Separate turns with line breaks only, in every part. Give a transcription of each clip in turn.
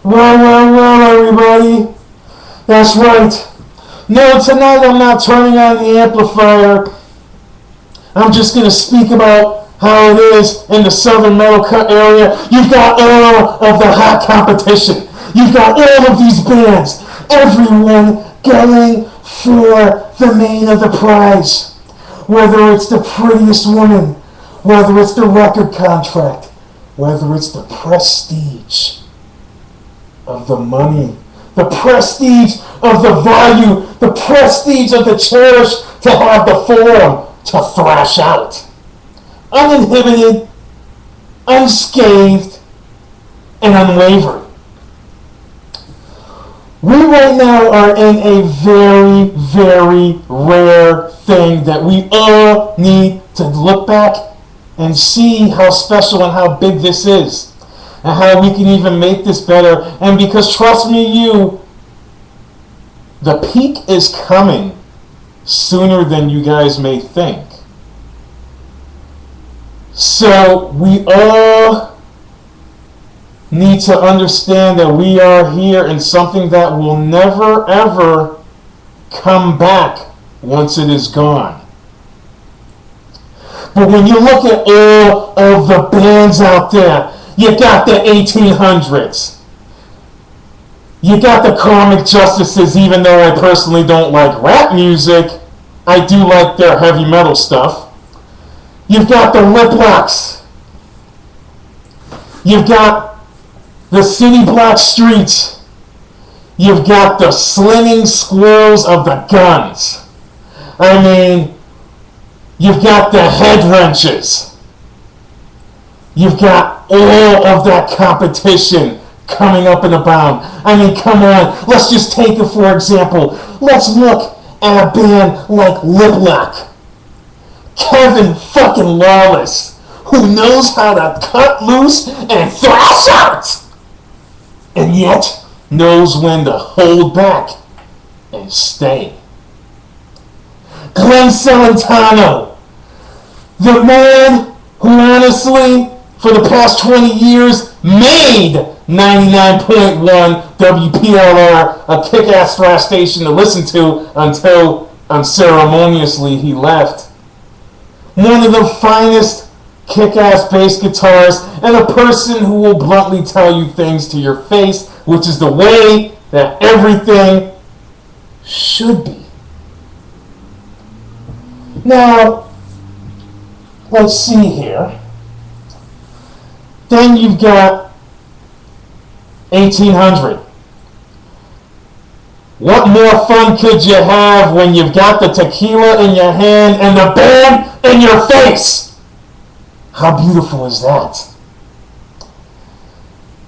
Well, everybody. That's right. No, tonight I'm not turning on the amplifier. I'm just going to speak about how it is in the Southern Metal Cut area. You've got all of the hot competition. You've got all of these bands. Everyone going for the main of the prize. Whether it's the prettiest woman, whether it's the record contract, whether it's the prestige of the money, the prestige of the value, the prestige of the cherish to have the forum to thrash out. Uninhibited, unscathed, and unwavering. We right now are in a very, very rare thing that we all need to look back and see how special and how big this is. And how we can even make this better. And because, trust me, the peak is coming sooner than you guys may think. So we all need to understand that we are here in something that will never, ever come back once it is gone. But when you look at all of the bands out there, you got the 1800s. You got the Karmic Justices, even though I personally don't like rap music. I do like their heavy metal stuff. You've got the Lip Locks. You've got the City Block Streets. You've got the Slinging Squirrels of the Guns. I mean, you've got the Head Wrenches. You've got all of that competition coming up and abound. I mean, come on. Let's just take it for example. Let's look at a band like Lip Lock. Kevin fucking Lawless, who knows how to cut loose and thrash out, and yet knows when to hold back and stay. Glenn Celentano, the man who honestly, for the past 20 years, made 99.1 WPLR a kick-ass thrash station to listen to until unceremoniously he left. One of the finest kick-ass bass guitars and a person who will bluntly tell you things to your face, which is the way that everything should be. Now, let's see here. Then you've got 1800. What more fun could you have when you've got the tequila in your hand and the band in your face? How beautiful is that?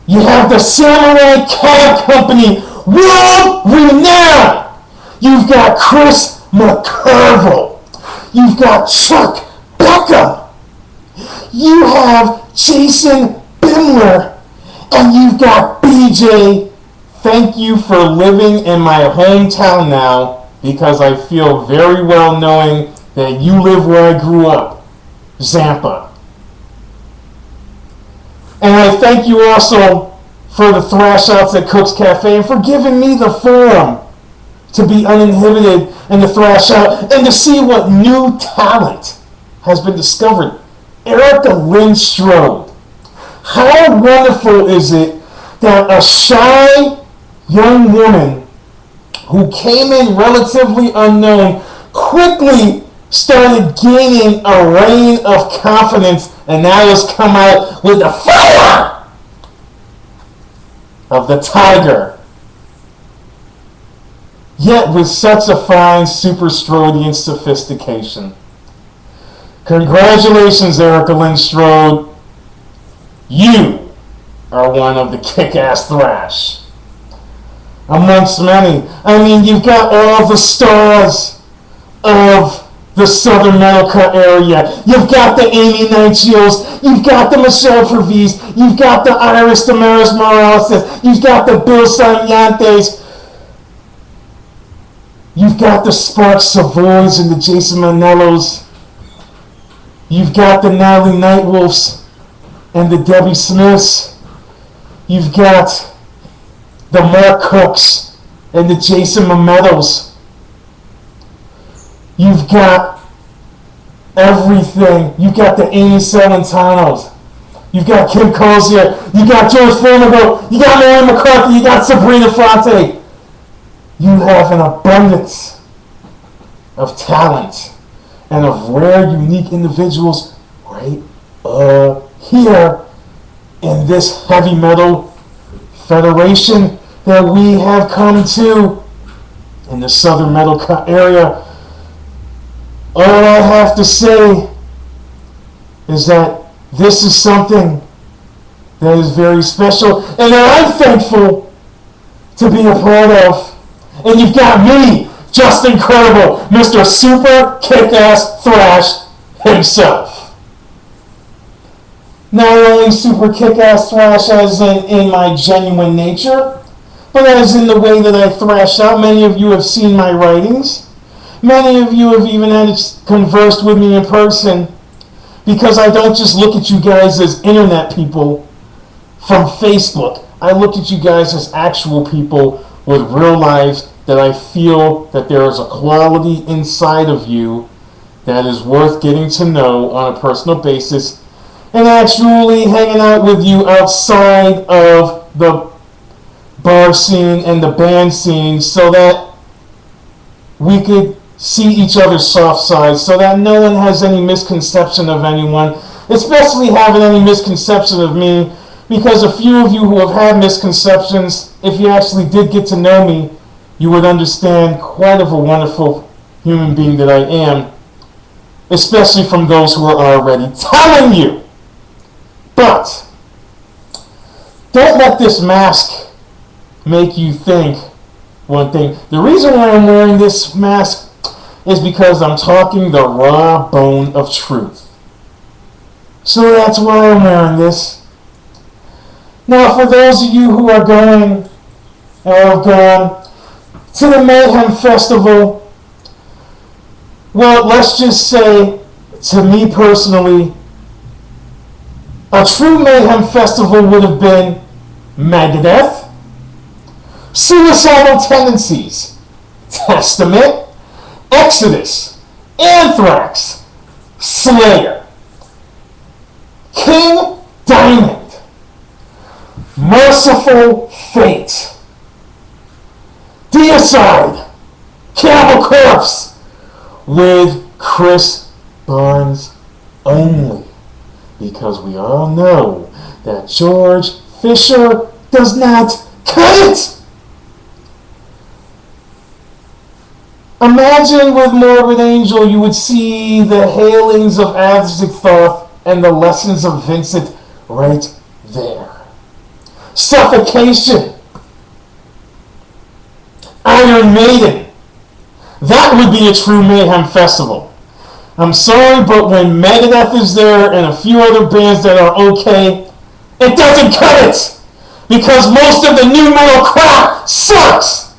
You have the Samurai Cab Company, world renowned. You've got Chris McCurville. You've got Chuck Beckham. You have Jason Bimler, and you've got BJ. Thank you for living in my hometown now, because I feel very well knowing that you live where I grew up, Zampa. And I thank you also for the thrash outs at Cook's Cafe and for giving me the forum to be uninhibited and to thrash out and to see what new talent has been discovered. Erica Lynn Strode. How wonderful is it that a shy young woman who came in relatively unknown quickly started gaining a reign of confidence and now has come out with the fire of the tiger, yet with such a fine super Strodian sophistication. Congratulations, Erica Lynn Strode. You are one of the kick-ass thrash. Amongst many. I mean, you've got all the stars of the Southern Metal Cut area. You've got the Amy Nightingales. You've got the Michelle Trevis. You've got the Iris Damaris Morales. You've got the Bill Saniantes. You've got the Spark Savoys and the Jason Manellos. You've got the Natalie Nightwolves and the Debbie Smiths. You've got the Mark Cooks and the Jason Momettos. You've got everything. You've got the Amy Celentanos. You've got Kim Cozier. You got George Thorogood. You got Mary McCarthy. You got Sabrina Fonte. You have an abundance of talent and of rare, unique individuals right here in this heavy metal federation that we have come to in the Southern Metal area. All I have to say is that this is something that is very special and that I'm thankful to be a part of. And you've got me, Just Incredible, Mr. Super Kick-Ass Thrash himself. Not only super kick-ass thrash as in my genuine nature, but as in the way that I thrash out. Many of you have seen my writings. Many of you have even conversed with me in person, because I don't just look at you guys as internet people from Facebook. I look at you guys as actual people with real lives that I feel that there is a quality inside of you that is worth getting to know on a personal basis, and actually hanging out with you outside of the bar scene and the band scene so that we could see each other's soft sides, so that no one has any misconception of anyone, especially having any misconception of me, because a few of you who have had misconceptions, if you actually did get to know me, you would understand quite of a wonderful human being that I am, especially from those who are already telling you. But don't let this mask make you think one thing. The reason why I'm wearing this mask is because I'm talking the raw bone of truth. So that's why I'm wearing this. Now, for those of you who are going or have gone to the Mayhem Festival, well, let's just say, to me personally, a true Mayhem Festival would have been Megadeth, Suicidal Tendencies, Testament, Exodus, Anthrax, Slayer, King Diamond, Merciful Fate, Deicide, Cannibal Corpse, with Chris Barnes only. Because we all know that George Fisher does not cut it. Imagine with Morbid Angel you would see the hailings of Azathoth and the lessons of Vincent right there. Suffocation, Iron Maiden. That would be a true Mayhem Festival. I'm sorry, but when Megadeth is there and a few other bands that are okay, it doesn't cut it! Because most of the new metal crap sucks!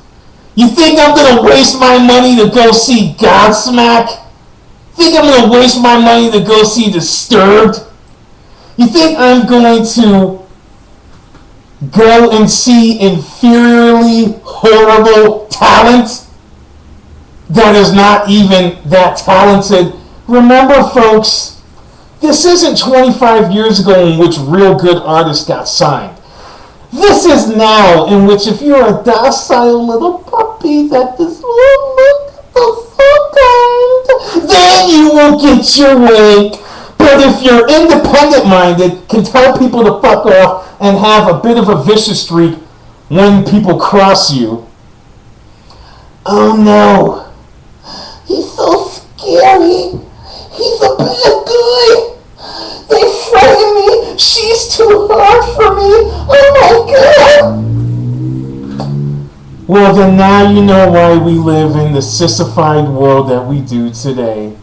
You think I'm going to waste my money to go see Godsmack? Think I'm going to waste my money to go see Disturbed? You think I'm going to go and see inferiorly horrible talent that is not even that talented? Remember, folks, this isn't 25 years ago in which real good artists got signed. This is now, in which if you're a docile little puppy that does look so kind, then you will get your way. But if you're independent-minded, can tell people to fuck off, and have a bit of a vicious streak when people cross you, oh no, he's so scary. He's a bad guy. They frighten me. She's too hard for me. Oh my God. Well, then now you know why we live in the sissified world that we do today.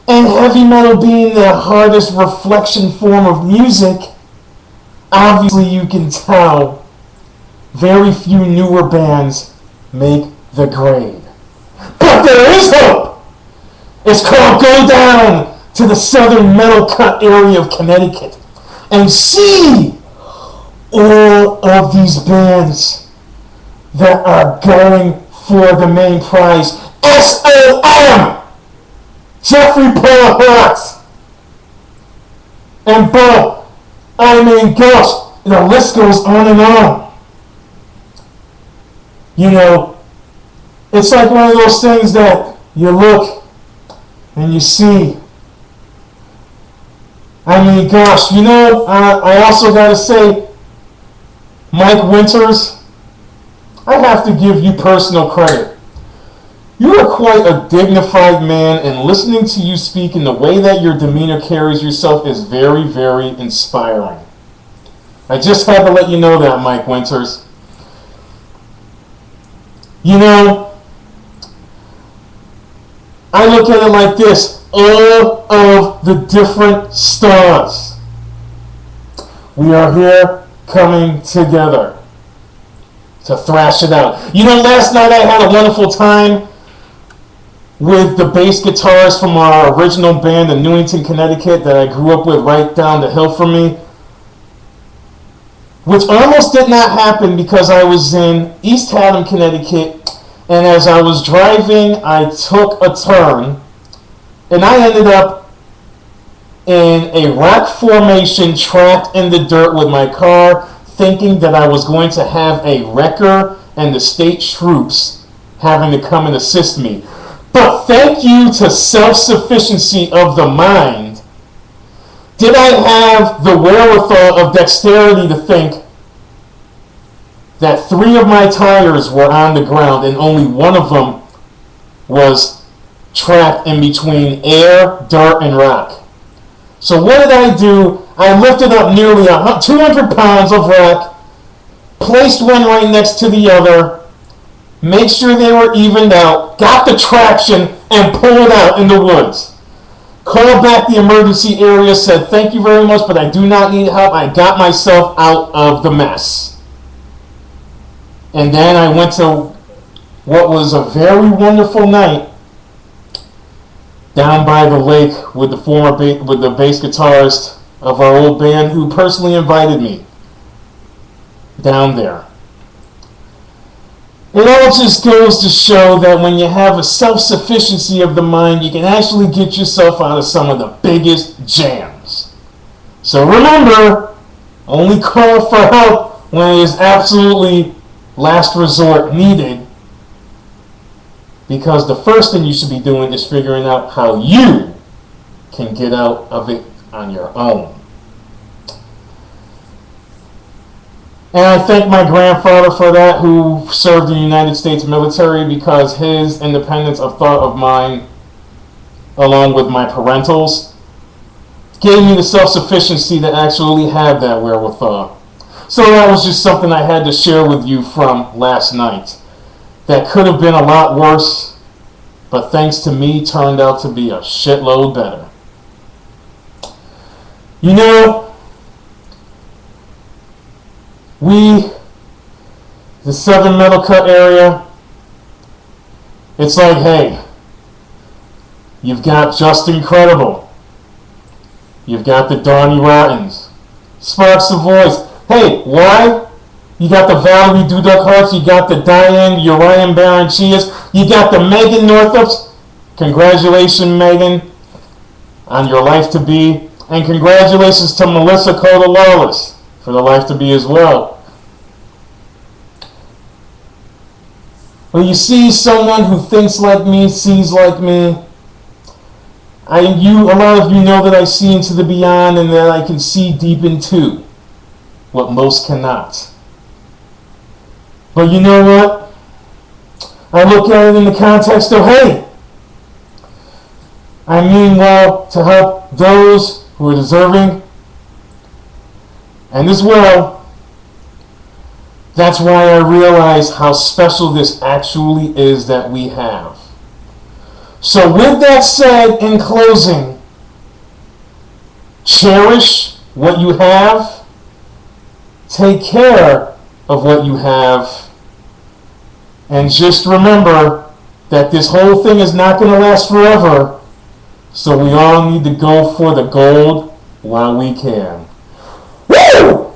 And heavy metal being the hardest reflection form of music, obviously you can tell very few newer bands make the grade. But there is hope! It's called Go Down to the Southern Metal Cut area of Connecticut and see all of these bands that are going for the main prize. SOM! Jeffrey Paul Hurts! And Bo, I mean, gosh, the list goes on and on. You know, it's like one of those things that you look and you see. I mean, gosh, you know, I also got to say, Mike Winters, I have to give you personal credit. You are quite a dignified man, and listening to you speak in the way that your demeanor carries yourself is very, very inspiring. I just had to let you know that, Mike Winters. You know, I look at it like this. All of the different stars, we are here coming together to thrash it out. You know, last night I had a wonderful time with the bass guitarist from our original band in Newington, Connecticut, that I grew up with right down the hill from me, which almost did not happen because I was in East Haddam, Connecticut, and as I was driving, I took a turn, and I ended up in a rock formation trapped in the dirt with my car, thinking that I was going to have a wrecker and the state troops having to come and assist me. But thank you to self-sufficiency of the mind, did I have the wherewithal of dexterity to think that 3 of my tires were on the ground and only one of them was trapped in between air, dirt, and rock. So what did I do? I lifted up nearly 200 pounds of rock, placed one right next to the other, made sure they were evened out, got the traction, and pulled out in the woods. Called back the emergency area, said thank you very much, but I do not need help. I got myself out of the mess. And then I went to what was a very wonderful night down by the lake with the bass guitarist of our old band, who personally invited me down there. It all just goes to show that when you have a self-sufficiency of the mind, you can actually get yourself out of some of the biggest jams. So remember, only call for help when it is absolutely last resort needed, because the first thing you should be doing is figuring out how you can get out of it on your own. And I thank my grandfather for that, who served in the United States military, because his independence of thought of mine, along with my parentals, gave me the self-sufficiency to actually have that wherewithal. So that was just something I had to share with you from last night. That could have been a lot worse, but thanks to me, turned out to be a shitload better. You know, the Southern Metal Cut area, it's like, hey, you've got Just Incredible, you've got the Donnie Rottens, Sparks of Voice. Hey, why? You got the Valerie Duduk Hearts, you got the Diane Uriah Baranchias, you got the Megan Northups. Congratulations, Megan, on your life to be, and congratulations to Melissa Coda Lawless for the life to be as well. When you see someone who thinks like me, sees like me, a lot of you know that I see into the beyond, and that I can see deep into what most cannot. But you know what? I look at it in the context of, hey, I mean well to help those who are deserving, and as well, that's why I realize how special this actually is that we have. So with that said, in closing, cherish what you have, take care of what you have, and just remember that this whole thing is not going to last forever, so we all need to go for the gold while we can. Woo!